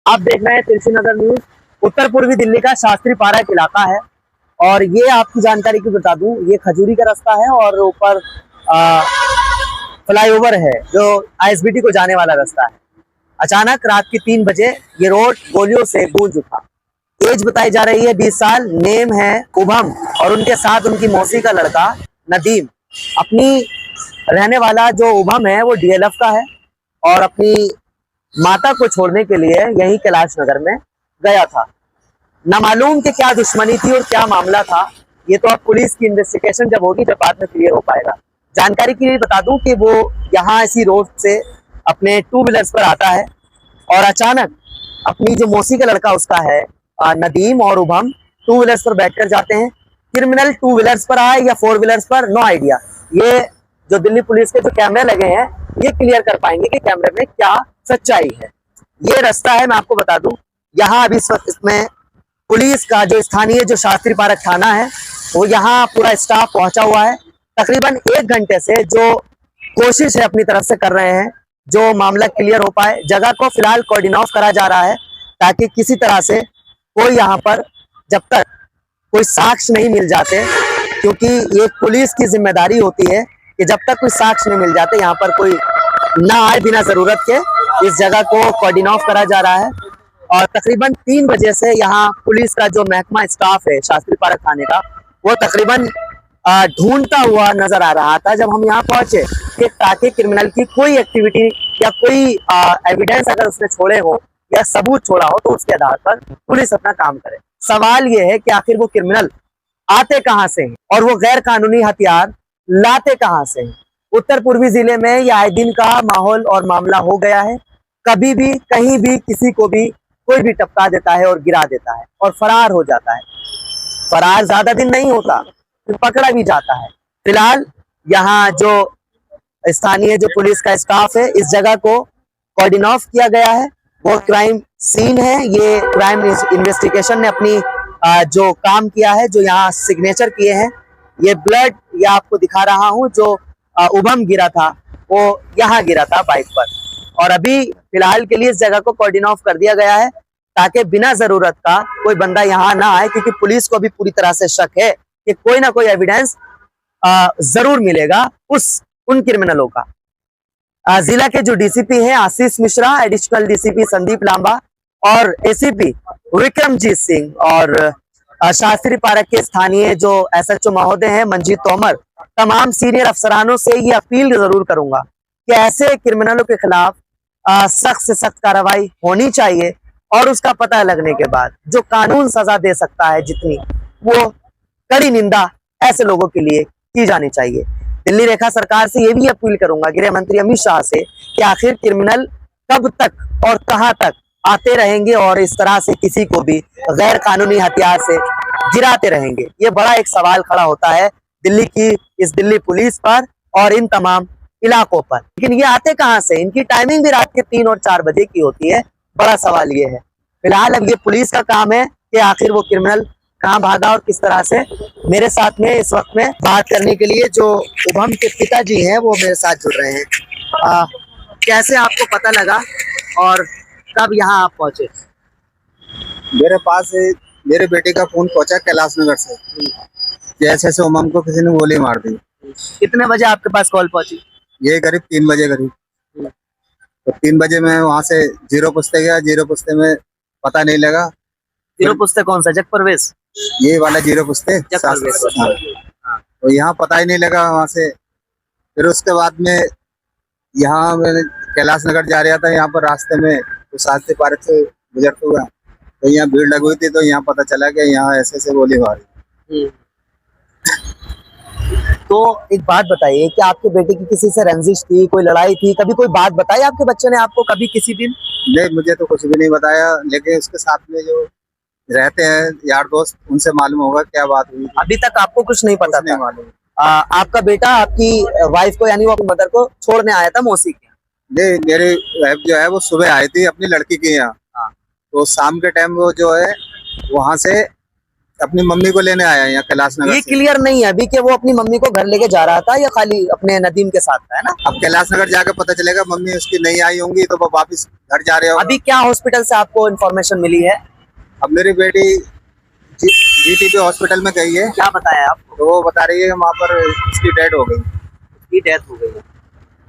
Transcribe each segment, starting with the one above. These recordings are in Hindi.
आप देख रहे हैं तुलसी नगर न्यूज। उत्तर पूर्वी दिल्ली का शास्त्री पार्क इलाका है और ये आपकी जानकारी की बता दूं, ये खजूरी का रास्ता है और ऊपर फ्लाईओवर है जो आईएसबीटी को जाने वाला रास्ता है। अचानक रात के 3 बजे ये रोड गोलियों से गूंज उठा। एज बताई जा रही है 20 साल, नेम है उभम और उनके साथ उनकी मौसी का लड़का नदीम। अपनी रहने वाला जो उभम है वो डीएलएफ का है और अपनी माता को छोड़ने के लिए यही कैलाश नगर में गया था। न मालूम कि क्या दुश्मनी थी और क्या मामला था, ये तो अब पुलिस की इन्वेस्टिगेशन जब होगी जब बाद में क्लियर हो पाएगा। जानकारी के लिए बता दूं कि वो यहाँ इसी रोड से अपने 2 व्हीलर्स पर आता है और अचानक अपनी जो मौसी का लड़का उसका है नदीम और उभम 2 व्हीलर्स पर बैठकर जाते हैं। क्रिमिनल 2 व्हीलर्स पर आए या 4 व्हीलर्स पर, नो आइडिया। ये जो दिल्ली पुलिस के जो कैमरे लगे हैं ये क्लियर कर पाएंगे कि कैमरे में क्या सच्चाई है। ये रास्ता है, मैं आपको बता दूं, यहाँ अभी इस वक्त इसमें पुलिस का जो स्थानीय जो शास्त्री पार्क थाना है वो यहाँ पूरा स्टाफ पहुंचा हुआ है। तकरीबन 1 घंटे से जो कोशिश है अपनी तरफ से कर रहे हैं जो मामला क्लियर हो पाए। जगह को फिलहाल कॉर्डिन ऑफ करा जा रहा है ताकि किसी तरह से कोई यहाँ पर जब तक कोई साक्ष्य नहीं मिल जाते, क्योंकि ये पुलिस की जिम्मेदारी होती है कि जब तक कोई साक्ष्य नहीं मिल जाते यहाँ पर कोई ना आए बिना जरूरत के। इस जगह को कॉर्डिन ऑफ करा जा रहा है और तकरीबन 3 बजे से यहाँ पुलिस का जो महकमा स्टाफ है शास्त्री पार्क थाने का वो तकरीबन ढूंढता हुआ नजर आ रहा था जब हम यहाँ पहुंचे कि ताकि क्रिमिनल की कोई एक्टिविटी या कोई एविडेंस अगर उसने छोड़े हो या सबूत छोड़ा हो तो उसके आधार पर पुलिस अपना काम करे। सवाल ये है कि आखिर वो क्रिमिनल आते कहाँ से हैं और वो गैर कानूनी हथियार लाते कहाँ से हैं। उत्तर पूर्वी जिले में ये आए दिन का माहौल और मामला हो गया है। कभी भी कहीं भी किसी को भी कोई भी टपका देता है और गिरा देता है और फरार हो जाता है। फरार ज्यादा दिन नहीं होता, फिर पकड़ा भी जाता है। फिलहाल यहाँ जो स्थानीय जो पुलिस का स्टाफ है इस जगह को कॉर्डिन ऑफ किया गया है। वो क्राइम सीन है, ये क्राइम इन्वेस्टिगेशन ने अपनी जो काम किया है, जो यहाँ सिग्नेचर किए हैं, ये ब्लड या आपको दिखा रहा हूँ जो उभम गिरा था वो यहाँ गिरा था बाइक पर। और अभी फिलहाल के लिए इस जगह को कॉर्डिन ऑफ कर दिया गया है ताकि बिना जरूरत का कोई बंदा यहाँ ना आए, क्योंकि पुलिस को भी पूरी तरह से शक है कि कोई ना कोई एविडेंस जरूर मिलेगा उन क्रिमिनलों का। जिला के जो डीसीपी हैं आशीष मिश्रा, एडिशनल डीसीपी संदीप लांबा और एसीपी विक्रमजीत सिंह और शास्त्री पार्क के स्थानीय जो एसएचओ महोदय हैं मंजीत तोमर, तमाम सीनियर अफसरानों से ये अपील जरूर करूंगा कि ऐसे क्रिमिनलों के खिलाफ सख्त से सख्त कार्रवाई होनी चाहिए और उसका पता लगने के बाद जो कानून सजा दे सकता है जितनी, वो कड़ी निंदा ऐसे लोगों के लिए की जानी चाहिए। दिल्ली रेखा सरकार से ये भी अपील करूंगा, गृह मंत्री अमित शाह से, कि आखिर क्रिमिनल कब तक और कहां तक आते रहेंगे और इस तरह से किसी को भी गैर कानूनी हथियार से गिराते रहेंगे। ये बड़ा एक सवाल खड़ा होता है दिल्ली की इस दिल्ली पुलिस पर और इन तमाम इलाकों पर। लेकिन ये आते कहां से? इनकी टाइमिंग भी रात के 3 और 4 बजे की होती है। बड़ा सवाल ये है। फिलहाल अब ये पुलिस का काम है कि आखिर वो क्रिमिनल कहाँ भागा और किस तरह से। मेरे साथ में इस वक्त में बात करने के लिए जो उभम के पिताजी हैं वो मेरे साथ जुड़ रहे हैं। कैसे आपको पता लगा और कब यहाँ आप पहुंचे? मेरे पास मेरे बेटे का फोन पहुंचा कैलाश नगर से, जैसे ऐसे उमम को किसी ने गोली मार दी। कितने बजे आपके पास कॉल पहुंची? ये करीब 3 बजे करीब। तो 3 बजे मैं वहाँ से जीरो पुस्ते गया। जीरो पुस्ते में पता नहीं लगा। जीरो पुस्ते कौन सा? जग परवेश? ये वाला जीरो पुस्ते। जग परवेश। हाँ। तो यहाँ पता ही नहीं लगा वहाँ से। फिर उसके बाद में यहाँ मैं कैलाश नगर जा रहा था, यहाँ पर रास्ते में तो शास्त्री पार्क से गुजरते हुआ तो यहाँ भीड़ लगी हुई थी, तो यहाँ पता चला कि यहाँ ऐसे ऐसे गोली मारी। तो एक बात बताइए कि आपके बेटे की किसी से रंजिश थी, कोई लड़ाई थी, कभी कोई बात बताई आपके बच्चे ने आपको कभी किसी दिन? नहीं, मुझे तो कुछ भी नहीं बताया, लेकिन उसके साथ में जो रहते हैं यार दोस्त उनसे मालूम होगा क्या बात हुई। अभी तक आपको कुछ नहीं पता? नहीं मालूम। आपका बेटा आपकी वाइफ को यानी वो अपनी मदर को छोड़ने आया था मौसी के? नहीं, मेरी वाइफ जो है वो सुबह आई थी अपनी लड़की के यहाँ। तो शाम के टाइम वो जो है वहाँ से अपनी मम्मी को लेने आया है यहाँ कैलाश नगर ये से। क्लियर नहीं है अभी कि वो अपनी मम्मी को घर लेके जा रहा था या खाली अपने नदीम के साथ था, है ना। अब कैलाश नगर जाके पता चलेगा, मम्मी उसकी नहीं आई होंगी तो वो वापस घर जा रहे हो। अभी क्या हॉस्पिटल से आपको इन्फॉर्मेशन मिली है? अब मेरी बेटी जीटीबी हॉस्पिटल में गई है, क्या बताया आपको? तो वो बता रही है वहाँ पर उसकी डेथ हो गई। उसकी डेथ हो गई है।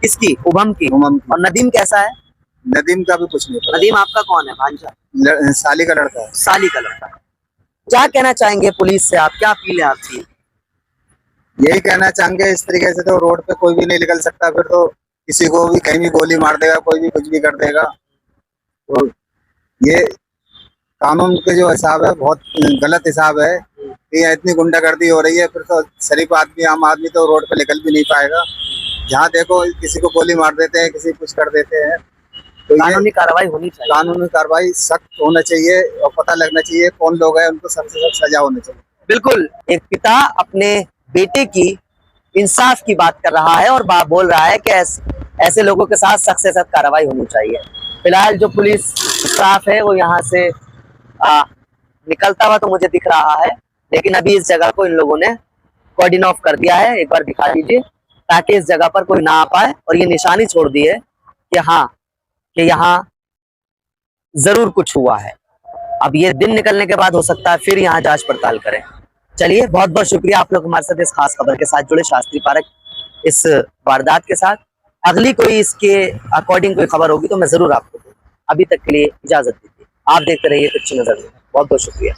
किसकी? उभम की। उमम की। और नदीम कैसा है? नदीम का भी कुछ नहीं नदीम आपका कौन है? भांजा? पता, साली का लड़का है। साली का लड़का। क्या कहना चाहेंगे पुलिस से आप? क्या अपील है आपकी? यही कहना चाहेंगे, इस तरीके से तो रोड पे कोई भी नहीं निकल सकता, फिर तो किसी को भी कहीं भी गोली मार देगा, कोई भी कुछ भी कर देगा। तो ये कानून के जो हिसाब है बहुत गलत हिसाब है कि यहाँ इतनी गुंडागर्दी हो रही है, फिर तो शरीफ आदमी आम आदमी तो रोड पे निकल भी नहीं पाएगा। जहाँ देखो किसी को गोली मार देते हैं, किसी को कुछ कर देते हैं। तो ये कानूनी कार्रवाई होनी चाहिए। कानूनी कार्रवाई सख्त होना चाहिए और पता लगना चाहिए कौन लोग हैं, उनको सख्त से सख्त सजा होनी चाहिए। बिल्कुल, एक पिता अपने बेटे की इंसाफ की बात कर रहा है और बाप बोल रहा है कि ऐसे लोगों के साथ सख्त से सख्त कार्रवाई होनी चाहिए। फिलहाल जो पुलिस स्टाफ है वो यहाँ से निकलता हुआ तो मुझे दिख रहा है, लेकिन अभी इस जगह को इन लोगों ने कॉर्डिन ऑफ कर दिया है। एक बार दिखा दीजिए ताकि इस जगह पर कोई ना आ पाए, और ये निशानी छोड़ दी है कि हाँ, कि यहाँ जरूर कुछ हुआ है। अब ये दिन निकलने के बाद हो सकता है फिर यहाँ जांच पड़ताल करें। चलिए, बहुत बहुत शुक्रिया आप लोग हमारे साथ इस खास खबर के साथ जुड़े, शास्त्री पार्क इस वारदात के साथ। अगली कोई इसके अकॉर्डिंग कोई खबर होगी तो मैं जरूर आपको दूंगा। अभी तक के लिए इजाजत दीजिए। आप देखते रहिए तिरछी नजर में। बहुत बहुत शुक्रिया।